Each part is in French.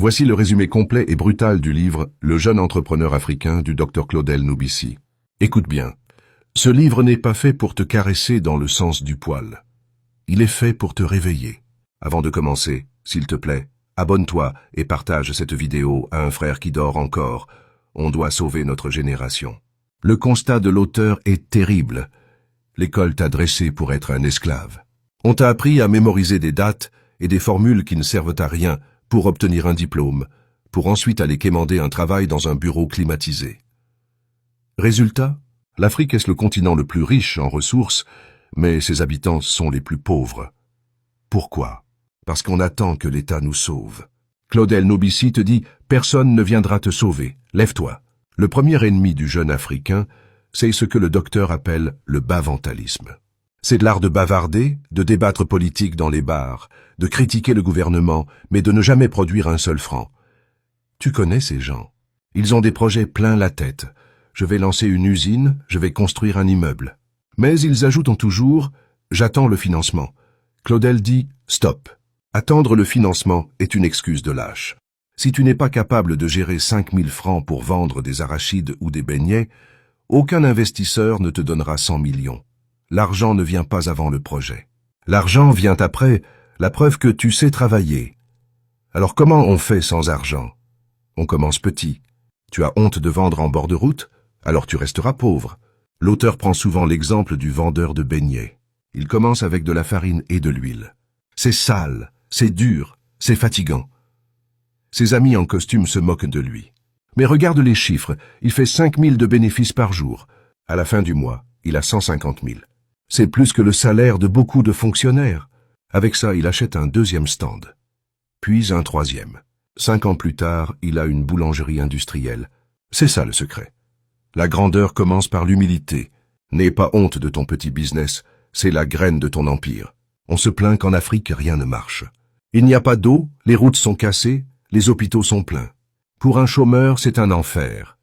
Voici le résumé complet et brutal du livre « Le jeune entrepreneur africain » du Dr Claudel Nobissi. Écoute bien, ce livre n'est pas fait pour te caresser dans le sens du poil. Il est fait pour te réveiller. Avant de commencer, s'il te plaît, abonne-toi et partage cette vidéo à un frère qui dort encore. On doit sauver notre génération. Le constat de l'auteur est terrible. L'école t'a dressé pour être un esclave. On t'a appris à mémoriser des dates et des formules qui ne servent à rien pour obtenir un diplôme, pour ensuite aller quémander un travail dans un bureau climatisé. Résultat, l'Afrique est le continent le plus riche en ressources, mais ses habitants sont les plus pauvres. Pourquoi? Parce qu'on attend que l'État nous sauve. Claudel Nobissi te dit « Personne ne viendra te sauver, lève-toi ». Le premier ennemi du jeune Africain, c'est ce que le docteur appelle le bavantalisme. C'est de l'art de bavarder, de débattre politique dans les bars, de critiquer le gouvernement, mais de ne jamais produire un seul franc. Tu connais ces gens. Ils ont des projets plein la tête. Je vais lancer une usine, je vais construire un immeuble. Mais ils ajoutent toujours « J'attends le financement ». Claudel dit « Stop ». Attendre le financement est une excuse de lâche. Si tu n'es pas capable de gérer 5000 francs pour vendre des arachides ou des beignets, aucun investisseur ne te donnera 100 millions. L'argent ne vient pas avant le projet. L'argent vient après, la preuve que tu sais travailler. Alors comment on fait sans argent? On commence petit. Tu as honte de vendre en bord de route? Alors tu resteras pauvre. L'auteur prend souvent l'exemple du vendeur de beignets. Il commence avec de la farine et de l'huile. C'est sale, c'est dur, c'est fatigant. Ses amis en costume se moquent de lui. Mais regarde les chiffres, il fait 5000 de bénéfices par jour. À la fin du mois, il a 150 000. C'est plus que le salaire de beaucoup de fonctionnaires. Avec ça, il achète un deuxième stand. Puis un troisième. 5 ans plus tard, il a une boulangerie industrielle. C'est ça le secret. La grandeur commence par l'humilité. N'aie pas honte de ton petit business, c'est la graine de ton empire. On se plaint qu'en Afrique, rien ne marche. Il n'y a pas d'eau, les routes sont cassées, les hôpitaux sont pleins. Pour un chômeur, c'est un enfer.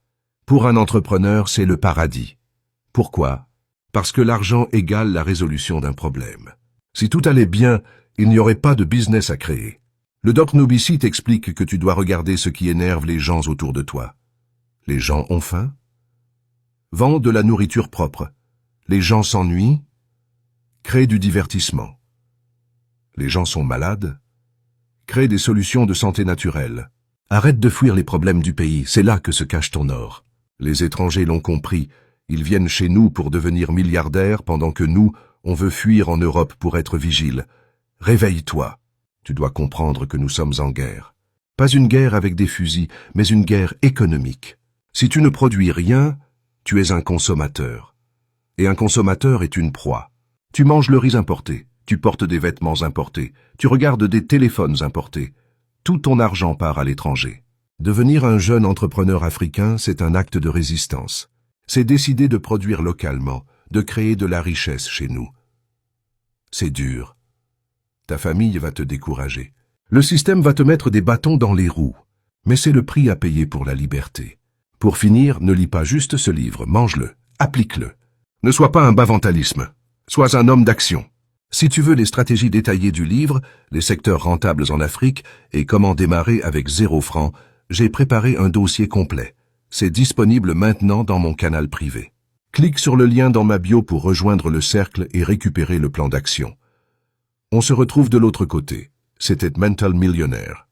Pour un entrepreneur, c'est le paradis. Pourquoi? Parce que l'argent égale la résolution d'un problème. Si tout allait bien, il n'y aurait pas de business à créer. Le Doc Nobissi t'explique que tu dois regarder ce qui énerve les gens autour de toi. Les gens ont faim? Vends de la nourriture propre. Les gens s'ennuient? Crée du divertissement. Les gens sont malades? Crée des solutions de santé naturelle. Arrête de fuir les problèmes du pays, c'est là que se cache ton or. Les étrangers l'ont compris, ils viennent chez nous pour devenir milliardaires pendant que nous, on veut fuir en Europe pour être vigiles. Réveille-toi. Tu dois comprendre que nous sommes en guerre. Pas une guerre avec des fusils, mais une guerre économique. Si tu ne produis rien, tu es un consommateur. Et un consommateur est une proie. Tu manges le riz importé, tu portes des vêtements importés, tu regardes des téléphones importés. Tout ton argent part à l'étranger. Devenir un jeune entrepreneur africain, c'est un acte de résistance. C'est décider de produire localement, de créer de la richesse chez nous. C'est dur. Ta famille va te décourager. Le système va te mettre des bâtons dans les roues. Mais c'est le prix à payer pour la liberté. Pour finir, ne lis pas juste ce livre, mange-le, applique-le. Ne sois pas un bavantalisme. Sois un homme d'action. Si tu veux les stratégies détaillées du livre, les secteurs rentables en Afrique et comment démarrer avec 0 francs, j'ai préparé un dossier complet. C'est disponible maintenant dans mon canal privé. Clique sur le lien dans ma bio pour rejoindre le cercle et récupérer le plan d'action. On se retrouve de l'autre côté. C'était Mental Millionnaire.